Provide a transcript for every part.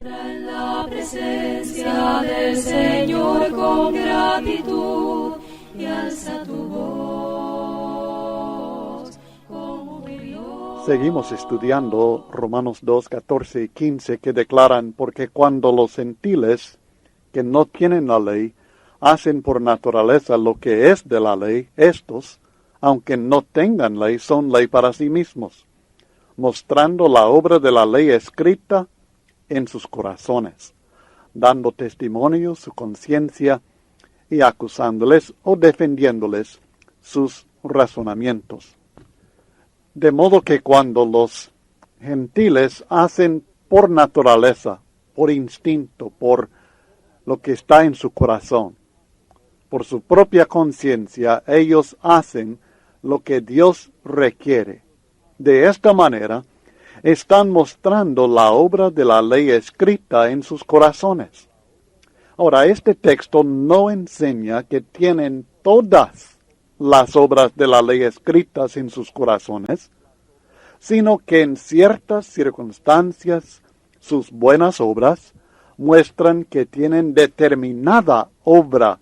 En la presencia del Señor con gratitud y alza tu voz como Dios. Seguimos estudiando Romanos 2, 14 y 15 que declaran: porque cuando los gentiles que no tienen la ley hacen por naturaleza lo que es de la ley, estos, aunque no tengan ley, son ley para sí mismos, mostrando la obra de la ley escrita en sus corazones, dando testimonio su conciencia y acusándoles o defendiéndoles sus razonamientos. De modo que cuando los gentiles hacen por naturaleza, por instinto, por lo que está en su corazón, por su propia conciencia, ellos hacen lo que Dios requiere. De esta manera, están mostrando la obra de la ley escrita en sus corazones. Ahora, este texto no enseña que tienen todas las obras de la ley escritas en sus corazones, sino que en ciertas circunstancias sus buenas obras muestran que tienen determinada obra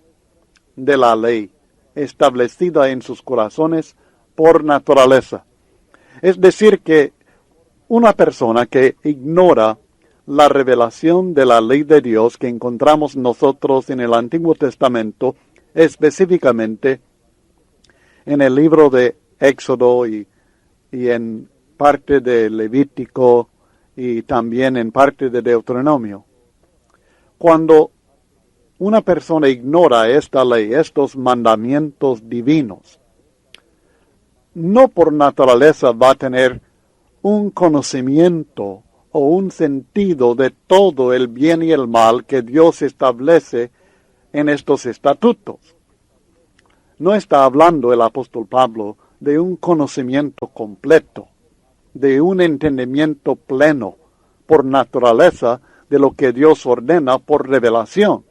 de la ley establecida en sus corazones por naturaleza. Es decir, que una persona que ignora la revelación de la ley de Dios que encontramos nosotros en el Antiguo Testamento, específicamente en el libro de Éxodo y en parte de Levítico y también en parte de Deuteronomio. Cuando una persona ignora esta ley, estos mandamientos divinos, no por naturaleza va a tener un conocimiento o un sentido de todo el bien y el mal que Dios establece en estos estatutos. No está hablando el apóstol Pablo de un conocimiento completo, de un entendimiento pleno por naturaleza de lo que Dios ordena por revelación,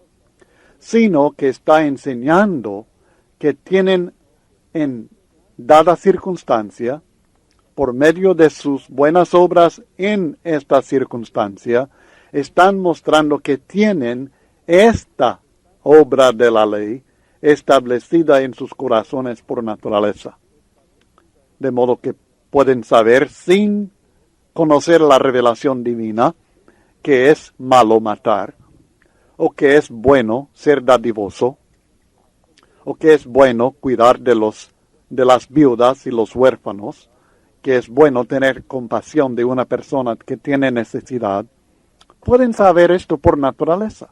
sino que está enseñando que tienen en dada circunstancia, por medio de sus buenas obras en esta circunstancia, están mostrando que tienen esta obra de la ley establecida en sus corazones por naturaleza. De modo que pueden saber, sin conocer la revelación divina, que es malo matar, o que es bueno ser dadivoso, o que es bueno cuidar de las viudas y los huérfanos, que es bueno tener compasión de una persona que tiene necesidad. Pueden saber esto por naturaleza,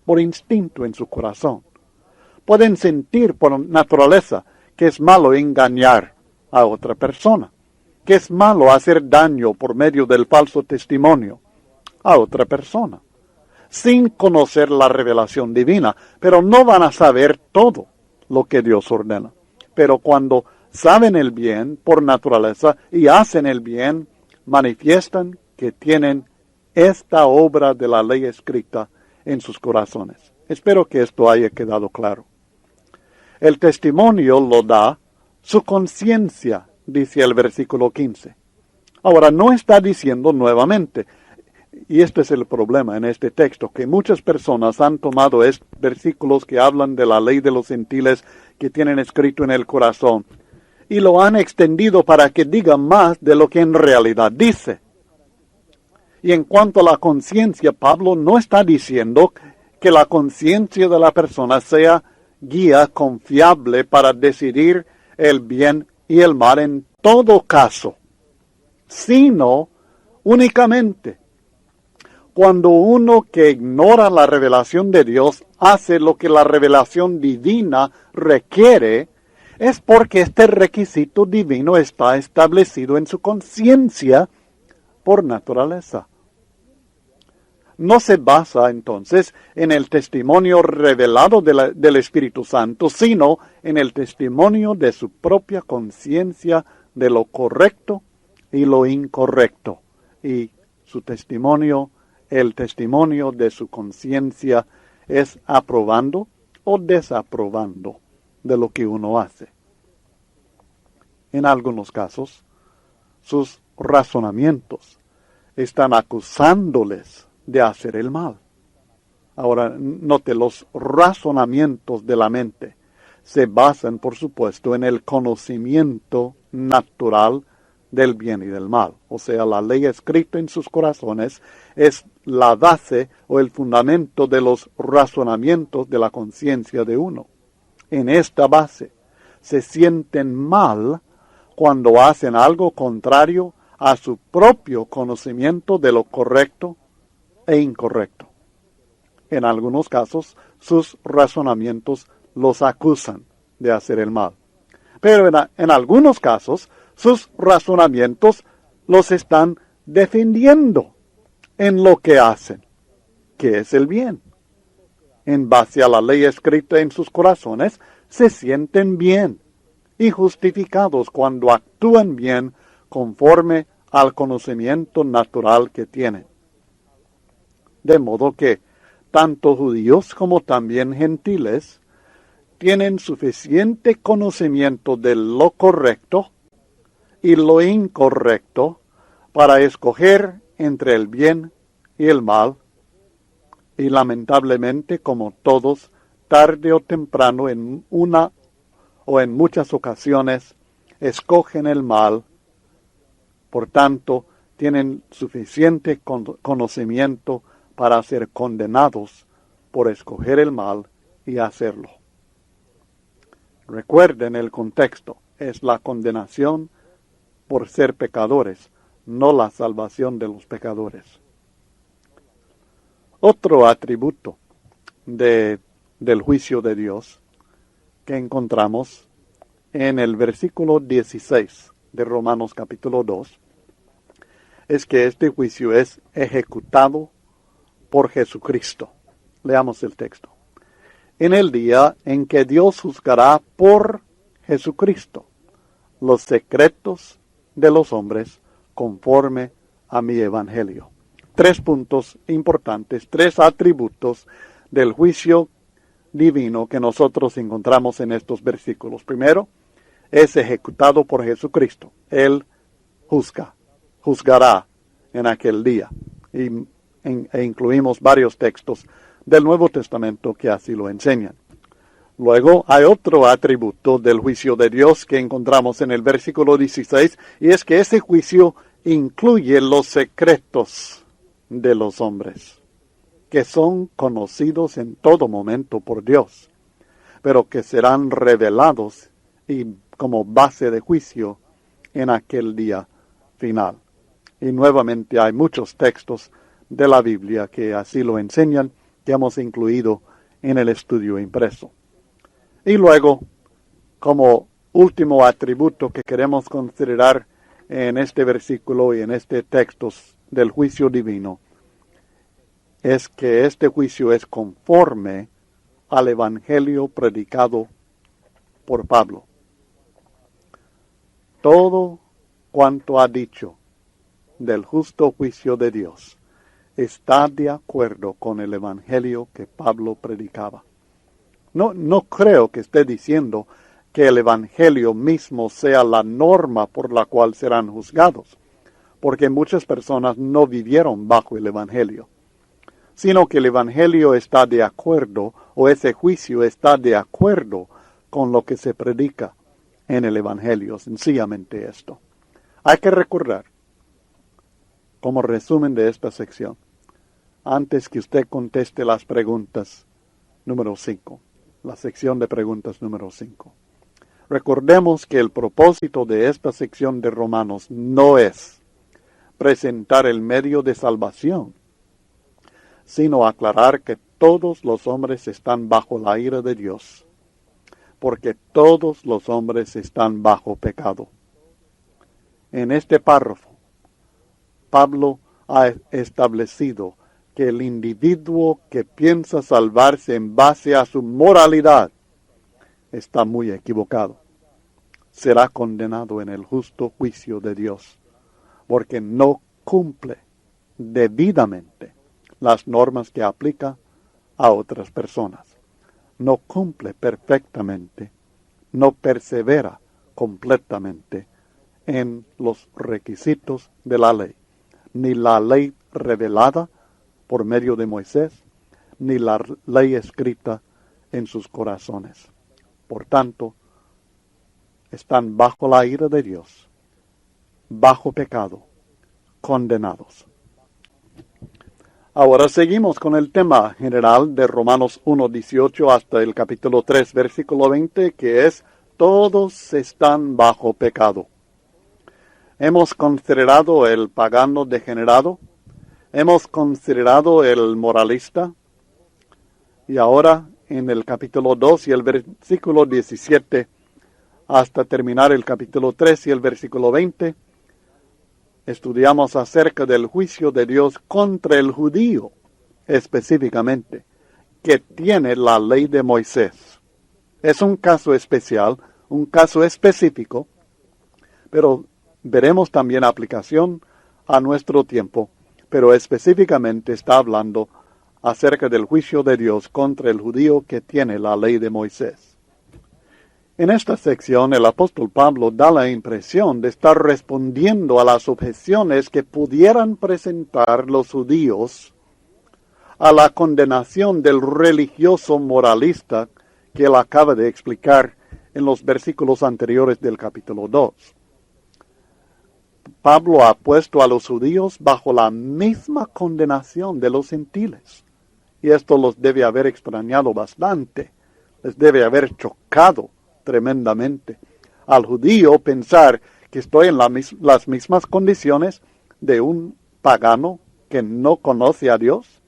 por instinto en su corazón. Pueden sentir por naturaleza que es malo engañar a otra persona, que es malo hacer daño por medio del falso testimonio a otra persona, sin conocer la revelación divina, pero no van a saber todo lo que Dios ordena. Pero cuando saben el bien por naturaleza y hacen el bien, manifiestan que tienen esta obra de la ley escrita en sus corazones. Espero que esto haya quedado claro. El testimonio lo da su conciencia, dice el versículo 15. Ahora, no está diciendo nuevamente, y este es el problema en este texto, que muchas personas han tomado estos versículos que hablan de la ley de los gentiles que tienen escrito en el corazón, y lo han extendido para que diga más de lo que en realidad dice. Y en cuanto a la conciencia, Pablo no está diciendo que la conciencia de la persona sea guía confiable para decidir el bien y el mal en todo caso, sino únicamente cuando uno que ignora la revelación de Dios hace lo que la revelación divina requiere, es porque este requisito divino está establecido en su conciencia por naturaleza. No se basa entonces en el testimonio revelado del Espíritu Santo, sino en el testimonio de su propia conciencia de lo correcto y lo incorrecto. Y su testimonio, el testimonio de su conciencia, es aprobando o desaprobando de lo que uno hace. En algunos casos, sus razonamientos están acusándoles de hacer el mal. Ahora, note, los razonamientos de la mente se basan, por supuesto, en el conocimiento natural del bien y del mal. O sea, la ley escrita en sus corazones es la base o el fundamento de los razonamientos de la conciencia de uno. En esta base se sienten mal cuando hacen algo contrario a su propio conocimiento de lo correcto e incorrecto. En algunos casos, sus razonamientos los acusan de hacer el mal. Pero en algunos casos, sus razonamientos los están defendiendo en lo que hacen, que es el bien. En base a la ley escrita en sus corazones, se sienten bien y justificados cuando actúan bien conforme al conocimiento natural que tienen. De modo que tanto judíos como también gentiles tienen suficiente conocimiento de lo correcto y lo incorrecto para escoger entre el bien y el mal, y lamentablemente, como todos, tarde o temprano, en una o en muchas ocasiones, escogen el mal. Por tanto, tienen suficiente conocimiento para ser condenados por escoger el mal y hacerlo. Recuerden el contexto, es la condenación por ser pecadores, no la salvación de los pecadores. Otro atributo del juicio de Dios que encontramos en el versículo 16 de Romanos capítulo 2 es que este juicio es ejecutado por Jesucristo. Leamos el texto. En el día en que Dios juzgará por Jesucristo los secretos de los hombres conforme a mi evangelio. 3 puntos importantes, 3 atributos del juicio divino que nosotros encontramos en estos versículos. Primero, es ejecutado por Jesucristo. Él juzgará en aquel día. E incluimos varios textos del Nuevo Testamento que así lo enseñan. Luego hay otro atributo del juicio de Dios que encontramos en el versículo 16, y es que ese juicio incluye los secretos de los hombres, que son conocidos en todo momento por Dios, pero que serán revelados y como base de juicio en aquel día final. Y nuevamente hay muchos textos de la Biblia que así lo enseñan, que hemos incluido en el estudio impreso. Y luego, como último atributo que queremos considerar en este versículo y en este texto del juicio divino, es que este juicio es conforme al evangelio predicado por Pablo. Todo cuanto ha dicho del justo juicio de Dios está de acuerdo con el evangelio que Pablo predicaba. No creo que esté diciendo que el evangelio mismo sea la norma por la cual serán juzgados, porque muchas personas no vivieron bajo el evangelio, sino que el evangelio está de acuerdo, o ese juicio está de acuerdo con lo que se predica en el evangelio, sencillamente esto. Hay que recordar, como resumen de esta sección, antes que usted conteste las preguntas número 5, la sección de preguntas número 5. Recordemos que el propósito de esta sección de Romanos no es presentar el medio de salvación, sino aclarar que todos los hombres están bajo la ira de Dios, porque todos los hombres están bajo pecado. En este párrafo, Pablo ha establecido que el individuo que piensa salvarse en base a su moralidad está muy equivocado. Será condenado en el justo juicio de Dios, porque no cumple debidamente las normas que aplica a otras personas. No cumple perfectamente, no persevera completamente en los requisitos de la ley, ni la ley revelada, por medio de Moisés, ni la ley escrita en sus corazones. Por tanto, están bajo la ira de Dios, bajo pecado, condenados. Ahora seguimos con el tema general de Romanos 1:18 hasta el capítulo 3, versículo 20, que es: todos están bajo pecado. Hemos considerado el pagano degenerado, hemos considerado el moralista, y ahora en el capítulo 2 y el versículo 17, hasta terminar el capítulo 3 y el versículo 20, estudiamos acerca del juicio de Dios contra el judío, específicamente, que tiene la ley de Moisés. Es un caso especial, un caso específico, pero veremos también aplicación a nuestro tiempo, pero específicamente está hablando acerca del juicio de Dios contra el judío que tiene la ley de Moisés. En esta sección, el apóstol Pablo da la impresión de estar respondiendo a las objeciones que pudieran presentar los judíos a la condenación del religioso moralista que él acaba de explicar en los versículos anteriores del capítulo 2. Pablo ha puesto a los judíos bajo la misma condenación de los gentiles, y esto los debe haber extrañado bastante, les debe haber chocado tremendamente al judío pensar que estoy en las mismas condiciones de un pagano que no conoce a Dios.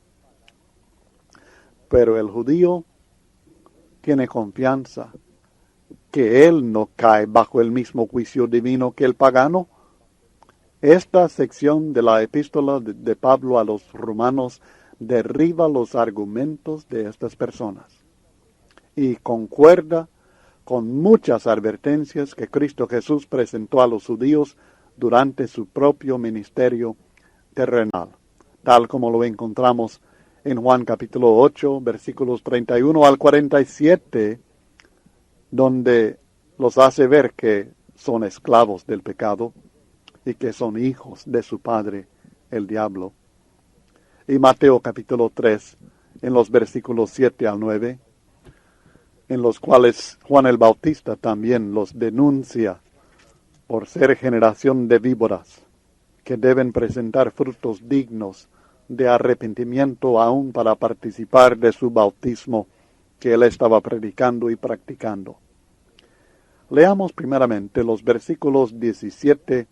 Pero el judío tiene confianza que él no cae bajo el mismo juicio divino que el pagano. Esta sección de la epístola de Pablo a los romanos derriba los argumentos de estas personas y concuerda con muchas advertencias que Cristo Jesús presentó a los judíos durante su propio ministerio terrenal, tal como lo encontramos en Juan capítulo 8, versículos 31 al 47, donde los hace ver que son esclavos del pecado y que son hijos de su padre, el diablo. Y Mateo capítulo 3, en los versículos 7 al 9, en los cuales Juan el Bautista también los denuncia por ser generación de víboras, que deben presentar frutos dignos de arrepentimiento aún para participar de su bautismo que él estaba predicando y practicando. Leamos primeramente los versículos 17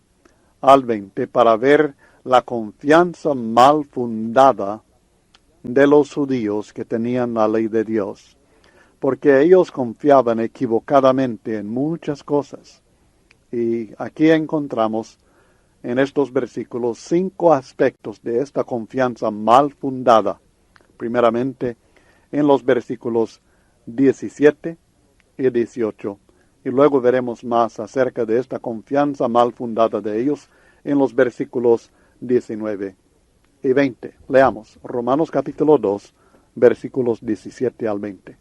al 20 para ver la confianza mal fundada de los judíos que tenían la ley de Dios, porque ellos confiaban equivocadamente en muchas cosas. Y aquí encontramos en estos versículos 5 aspectos de esta confianza mal fundada. Primeramente, en los versículos 17 y 18. Y luego veremos más acerca de esta confianza mal fundada de ellos en los versículos 19 y 20. Leamos Romanos capítulo 2, versículos 17 al 20.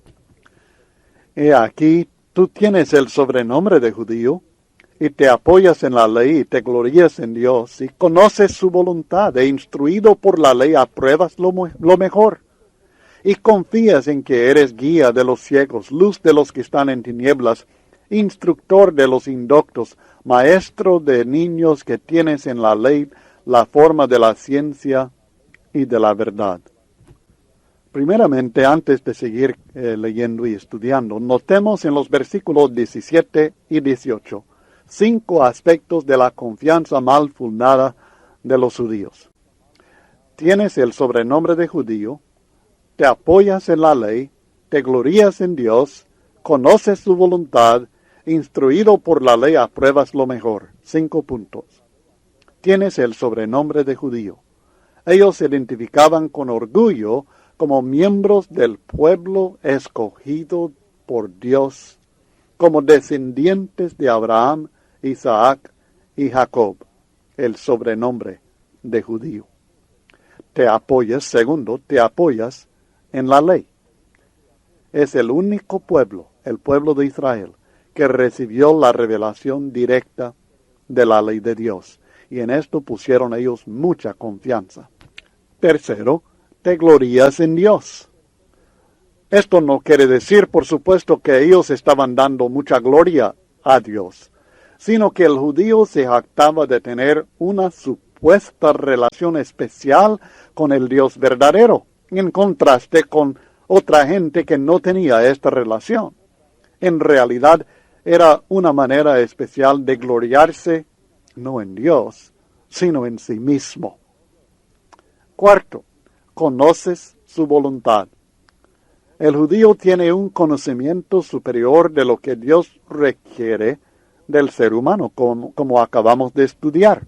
He aquí, tú tienes el sobrenombre de judío, y te apoyas en la ley y te glorías en Dios, y conoces su voluntad, e instruido por la ley apruebas lo mejor, y confías en que eres guía de los ciegos, luz de los que están en tinieblas, instructor de los indoctos, maestro de niños que tienes en la ley la forma de la ciencia y de la verdad. Primeramente, antes de seguir leyendo y estudiando, notemos en los versículos 17 y 18 5 aspectos de la confianza mal fundada de los judíos. Tienes el sobrenombre de judío, te apoyas en la ley, te glorías en Dios, conoces su voluntad, instruido por la ley apruebas lo mejor. 5 puntos. Tienes el sobrenombre de judío. Ellos se identificaban con orgullo como miembros del pueblo escogido por Dios, como descendientes de Abraham, Isaac y Jacob, el sobrenombre de judío. Te apoyas en la ley. Es el único pueblo, el pueblo de Israel, que recibió la revelación directa de la ley de Dios, y en esto pusieron ellos mucha confianza. Tercero, te glorías en Dios. Esto no quiere decir, por supuesto, que ellos estaban dando mucha gloria a Dios, sino que el judío se jactaba de tener una supuesta relación especial con el Dios verdadero, en contraste con otra gente que no tenía esta relación. En realidad, era una manera especial de gloriarse, no en Dios, sino en sí mismo. Cuarto, conoces su voluntad. El judío tiene un conocimiento superior de lo que Dios requiere del ser humano, como acabamos de estudiar.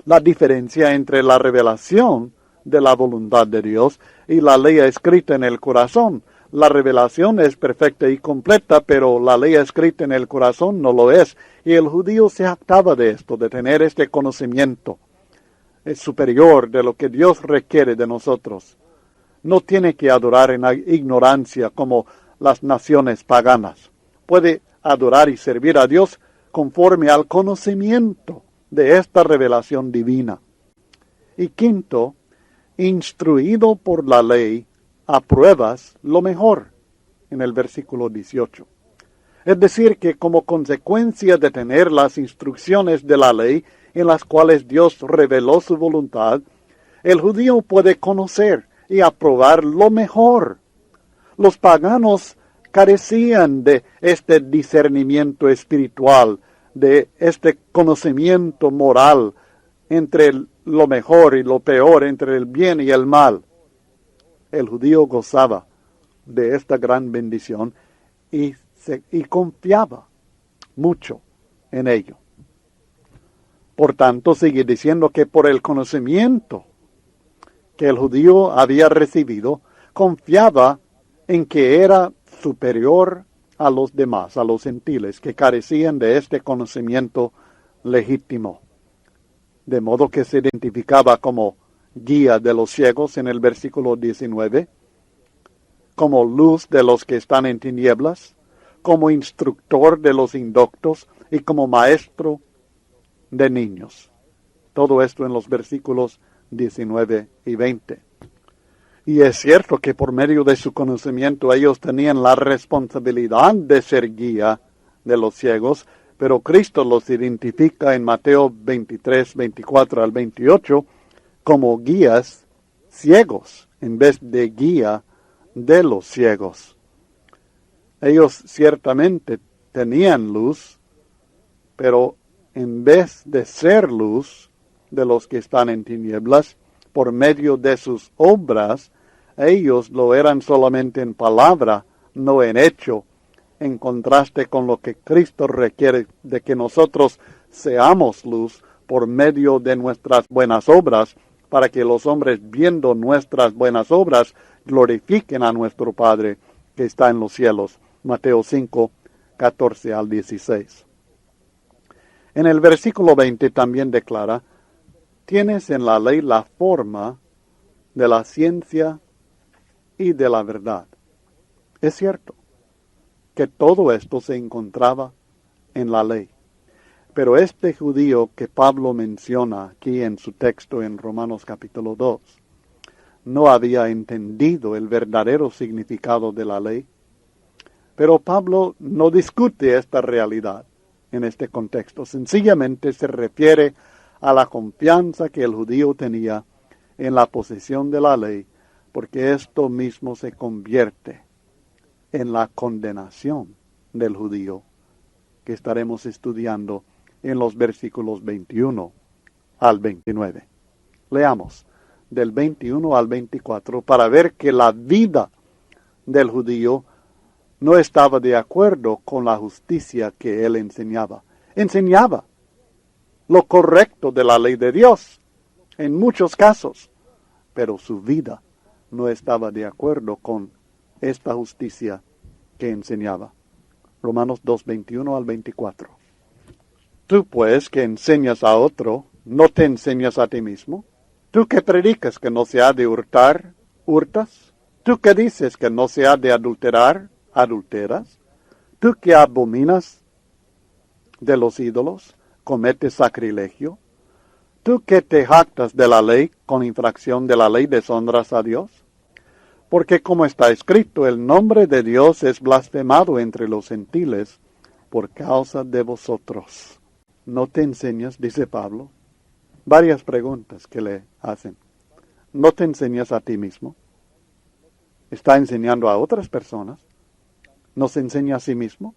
La diferencia entre la revelación de la voluntad de Dios y la ley escrita en el corazón. La revelación es perfecta y completa, pero la ley escrita en el corazón no lo es. Y el judío se jactaba de esto, de tener este conocimiento superior de lo que Dios requiere de nosotros. No tiene que adorar en la ignorancia como las naciones paganas. Puede adorar y servir a Dios conforme al conocimiento de esta revelación divina. Y quinto, instruido por la ley, apruebas lo mejor, en el versículo 18. Es decir, que como consecuencia de tener las instrucciones de la ley en las cuales Dios reveló su voluntad, el judío puede conocer y aprobar lo mejor. Los paganos carecían de este discernimiento espiritual, de este conocimiento moral entre lo mejor y lo peor, entre el bien y el mal. El judío gozaba de esta gran bendición y confiaba mucho en ello. Por tanto, sigue diciendo que por el conocimiento que el judío había recibido, confiaba en que era superior a los demás, a los gentiles, que carecían de este conocimiento legítimo. De modo que se identificaba como guía de los ciegos en el versículo 19, como luz de los que están en tinieblas, como instructor de los indoctos y como maestro de niños. Todo esto en los versículos 19 y 20. Y es cierto que por medio de su conocimiento ellos tenían la responsabilidad de ser guía de los ciegos, pero Cristo los identifica en Mateo 23, 24 al 28 como guías ciegos en vez de guía de los ciegos. Ellos ciertamente tenían luz, pero en vez de ser luz de los que están en tinieblas, por medio de sus obras, ellos lo eran solamente en palabra, no en hecho, en contraste con lo que Cristo requiere de que nosotros seamos luz por medio de nuestras buenas obras, para que los hombres, viendo nuestras buenas obras, glorifiquen a nuestro Padre que está en los cielos. Mateo 5, 14 al 16. En el versículo 20 también declara: tienes en la ley la forma de la ciencia y de la verdad. Es cierto que todo esto se encontraba en la ley. Pero este judío que Pablo menciona aquí en su texto en Romanos capítulo 2, no había entendido el verdadero significado de la ley. Pero Pablo no discute esta realidad en este contexto. Sencillamente se refiere a la confianza que el judío tenía en la posesión de la ley, porque esto mismo se convierte en la condenación del judío, que estaremos estudiando en los versículos 21 al 29. Leamos del 21 al 24 para ver que la vida del judío no estaba de acuerdo con la justicia que él enseñaba. Enseñaba lo correcto de la ley de Dios en muchos casos, pero su vida no estaba de acuerdo con esta justicia que enseñaba. Romanos 2, 21 al 24. Tú pues que enseñas a otro, ¿no te enseñas a ti mismo? Tú que predicas que no se ha de hurtar, ¿hurtas? Tú que dices que no se ha de adulterar, ¿adulteras? Tú que abominas de los ídolos, ¿cometes sacrilegio? tú que te jactas de la ley, con infracción de la ley deshonras a Dios. Porque como está escrito, el nombre de Dios es blasfemado entre los gentiles por causa de vosotros. ¿No te enseñas, dice Pablo? Varias preguntas que le hacen. ¿No te enseñas a ti mismo? ¿Está enseñando a otras personas? ¿No se enseña a sí mismo?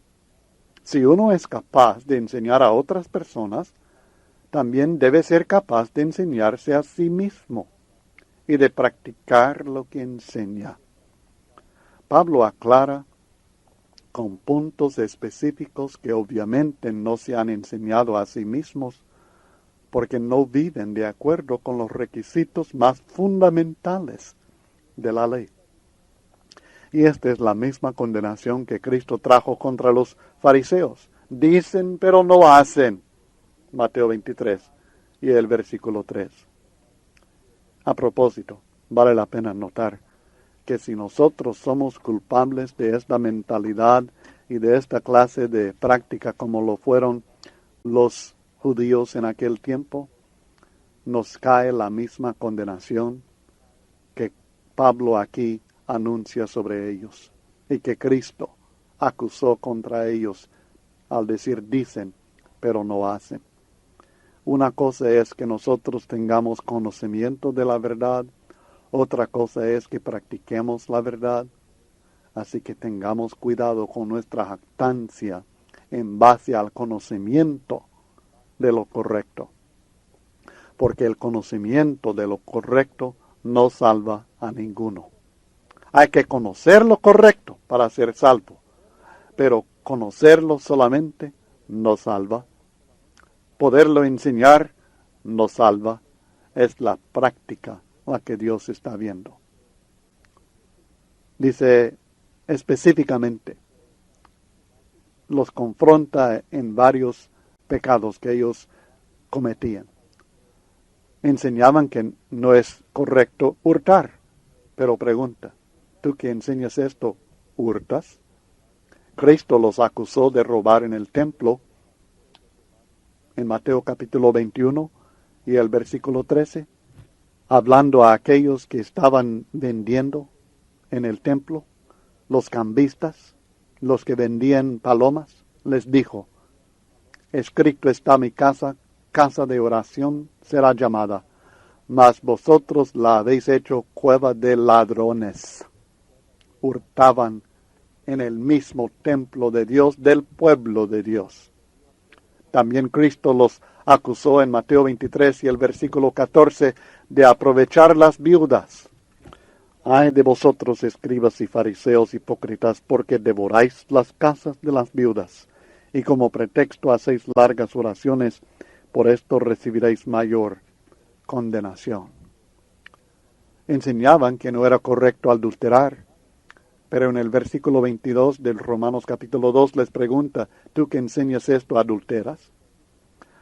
Si uno es capaz de enseñar a otras personas, también debe ser capaz de enseñarse a sí mismo y de practicar lo que enseña. Pablo aclara con puntos específicos que obviamente no se han enseñado a sí mismos porque no viven de acuerdo con los requisitos más fundamentales de la ley. Y esta es la misma condenación que Cristo trajo contra los fariseos. Dicen pero no hacen. Mateo 23 y el versículo 3. A propósito, vale la pena notar que si nosotros somos culpables de esta mentalidad y de esta clase de práctica como lo fueron los judíos en aquel tiempo, nos cae la misma condenación que Pablo aquí anuncia sobre ellos y que Cristo acusó contra ellos al decir dicen, pero no hacen. Una cosa es que nosotros tengamos conocimiento de la verdad, otra cosa es que practiquemos la verdad. Así que tengamos cuidado con nuestra jactancia en base al conocimiento de lo correcto. Porque el conocimiento de lo correcto no salva a ninguno. Hay que conocer lo correcto para ser salvo, pero conocerlo solamente no salva. Poderlo enseñar no salva. Es la práctica la que Dios está viendo. Dice específicamente, los confronta en varios pecados que ellos cometían. Enseñaban que no es correcto hurtar, pero pregunta, ¿tú que enseñas esto, hurtas? Cristo los acusó de robar en el templo, en Mateo capítulo 21 y el versículo 13, hablando a aquellos que estaban vendiendo en el templo, los cambistas, los que vendían palomas, les dijo, escrito está mi casa, casa de oración será llamada, mas vosotros la habéis hecho cueva de ladrones. Hurtaban en el mismo templo de Dios, del pueblo de Dios. También Cristo los acusó en Mateo 23 y el versículo 14 de aprovechar las viudas. Ay de vosotros, escribas y fariseos hipócritas, porque devoráis las casas de las viudas, y como pretexto hacéis largas oraciones, por esto recibiréis mayor condenación. Enseñaban que no era correcto adulterar, pero en el versículo 22 del Romanos capítulo 2 les pregunta, ¿tú que enseñas esto adulteras?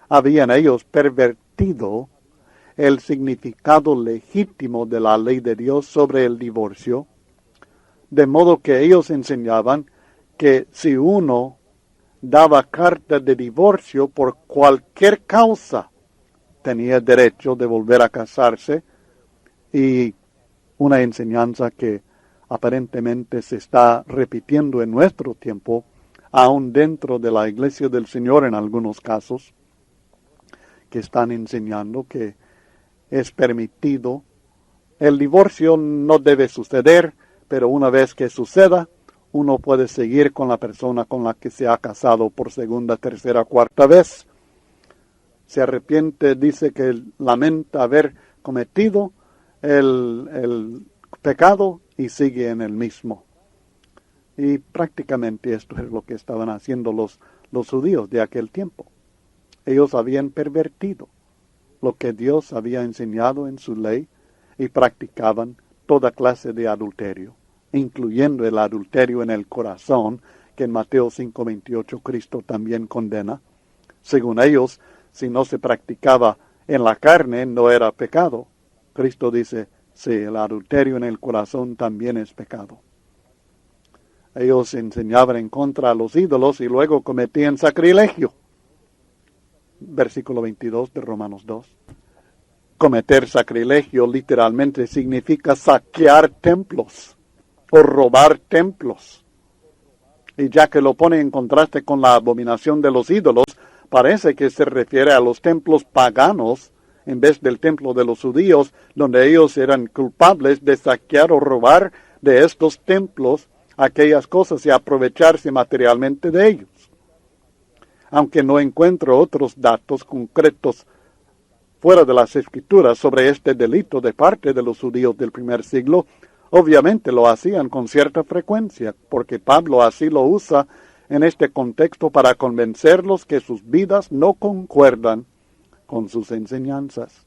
Habían ellos pervertido el significado legítimo de la ley de Dios sobre el divorcio, de modo que ellos enseñaban que si uno daba carta de divorcio por cualquier causa, tenía derecho de volver a casarse, y una enseñanza que aparentemente se está repitiendo en nuestro tiempo, aún dentro de la Iglesia del Señor en algunos casos, que están enseñando que es permitido. El divorcio no debe suceder, pero una vez que suceda, uno puede seguir con la persona con la que se ha casado por segunda, tercera, cuarta vez. Se arrepiente, dice que lamenta haber cometido el pecado y sigue en el mismo. Y prácticamente esto es lo que estaban haciendo los judíos de aquel tiempo. Ellos habían pervertido lo que Dios había enseñado en su ley y practicaban toda clase de adulterio, incluyendo el adulterio en el corazón, que en Mateo 5:28 Cristo también condena. Según ellos, si no se practicaba en la carne, no era pecado. Cristo dice, sí, el adulterio en el corazón también es pecado. Ellos enseñaban en contra a los ídolos y luego cometían sacrilegio. Versículo 22 de Romanos 2. Cometer sacrilegio literalmente significa saquear templos o robar templos. Y ya que lo pone en contraste con la abominación de los ídolos, parece que se refiere a los templos paganos en vez del templo de los judíos, donde ellos eran culpables de saquear o robar de estos templos aquellas cosas y aprovecharse materialmente de ellos. Aunque no encuentro otros datos concretos fuera de las Escrituras sobre este delito de parte de los judíos del primer siglo, obviamente lo hacían con cierta frecuencia, porque Pablo así lo usa en este contexto para convencerlos que sus vidas no concuerdan con sus enseñanzas.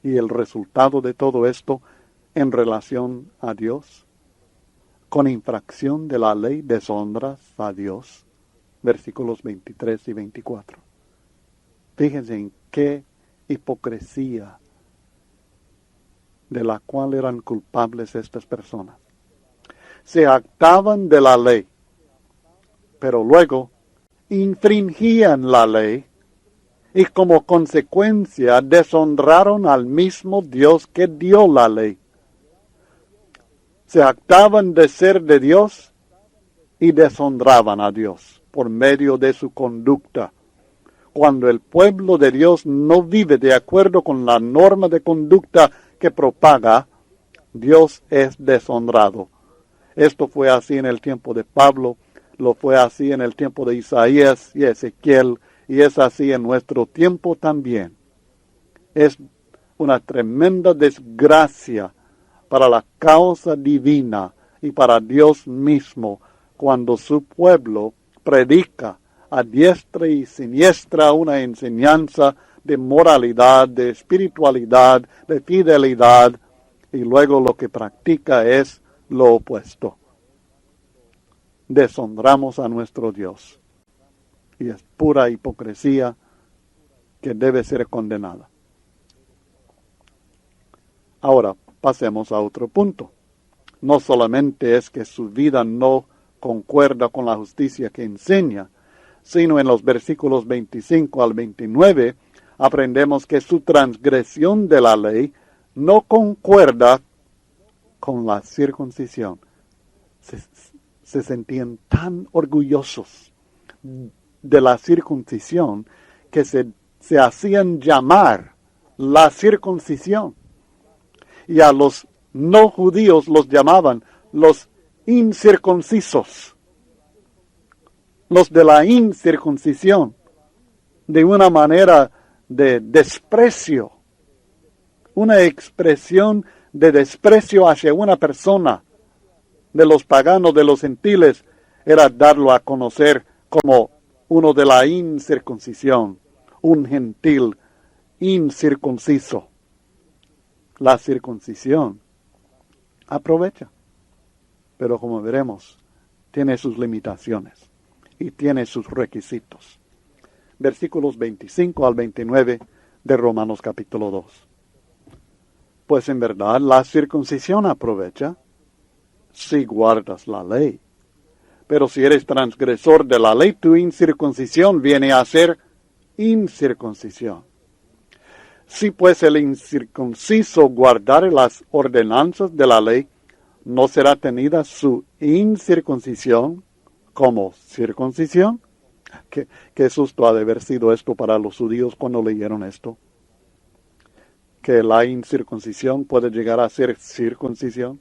Y el resultado de todo esto en relación a Dios, con infracción de la ley deshonras a Dios. Versículos 23 y 24. Fíjense en qué hipocresía de la cual eran culpables estas personas. Se jactaban de la ley, pero luego infringían la ley y como consecuencia deshonraron al mismo Dios que dio la ley. Se jactaban de ser de Dios y deshonraban a Dios por medio de su conducta. Cuando el pueblo de Dios no vive de acuerdo con la norma de conducta que propaga, Dios es deshonrado. Esto fue así en el tiempo de Pablo, lo fue así en el tiempo de Isaías y Ezequiel, y es así en nuestro tiempo también. Es una tremenda desgracia para la causa divina y para Dios mismo cuando su pueblo predica a diestra y siniestra una enseñanza de moralidad, de espiritualidad, de fidelidad, y luego lo que practica es lo opuesto. Deshonramos a nuestro Dios, y es pura hipocresía que debe ser condenada. Ahora, pasemos a otro punto. No solamente es que su vida no concuerda con la justicia que enseña, sino en los versículos 25 al 29 aprendemos que su transgresión de la ley no concuerda con la circuncisión. Se sentían tan orgullosos de la circuncisión que se hacían llamar la circuncisión. Y a los no judíos los llamaban los incircuncisos, los de la incircuncisión, de una manera de desprecio, una expresión de desprecio hacia una persona. De los paganos, de los gentiles, era darlo a conocer como uno de la incircuncisión, un gentil incircunciso. La circuncisión aprovecha, pero como veremos, tiene sus limitaciones y tiene sus requisitos. Versículos 25 al 29 de Romanos capítulo 2. Pues en verdad la circuncisión aprovecha si guardas la ley. Pero si eres transgresor de la ley, tu incircuncisión viene a ser incircuncisión. Si pues el incircunciso guardare las ordenanzas de la ley, ¿no será tenida su incircuncisión como circuncisión? ¿Qué susto ha de haber sido esto para los judíos cuando leyeron esto? Que la incircuncisión puede llegar a ser circuncisión.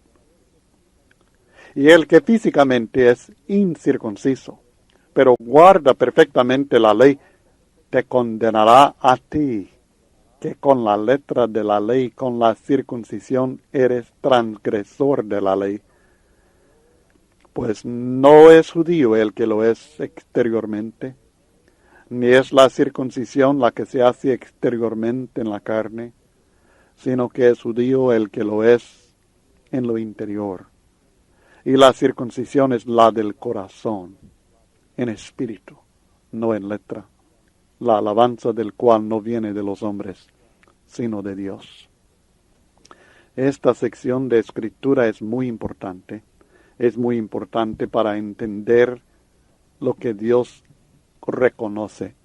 Y el que físicamente es incircunciso, pero guarda perfectamente la ley, te condenará a ti, que con la letra de la ley, con la circuncisión, eres transgresor de la ley. Pues no es judío el que lo es exteriormente, ni es la circuncisión la que se hace exteriormente en la carne, sino que es judío el que lo es en lo interior. Y la circuncisión es la del corazón, en espíritu, no en letra, la alabanza del cual no viene de los hombres, sino de Dios. Esta sección de escritura es muy importante para entender lo que Dios reconoce,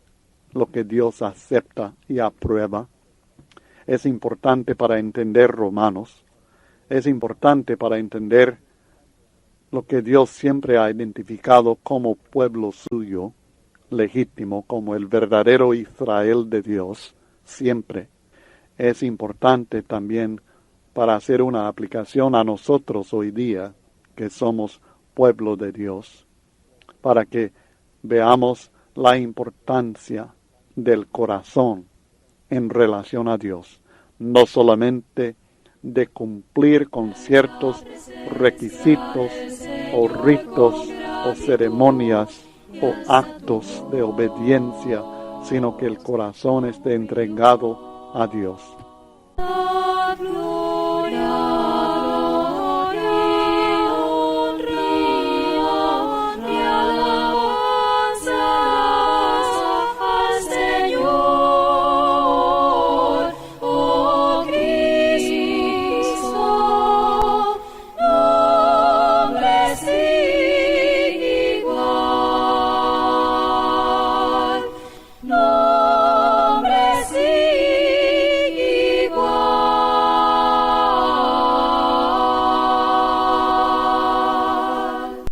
lo que Dios acepta y aprueba, Es importante para entender Romanos. Es importante para entender lo que Dios siempre ha identificado como pueblo suyo, legítimo, como el verdadero Israel de Dios, siempre. Es importante también para hacer una aplicación a nosotros hoy día, que somos pueblo de Dios, para que veamos la importancia del corazón en relación a Dios, no solamente de cumplir con ciertos requisitos o ritos o ceremonias o actos de obediencia, sino que el corazón esté entregado a Dios.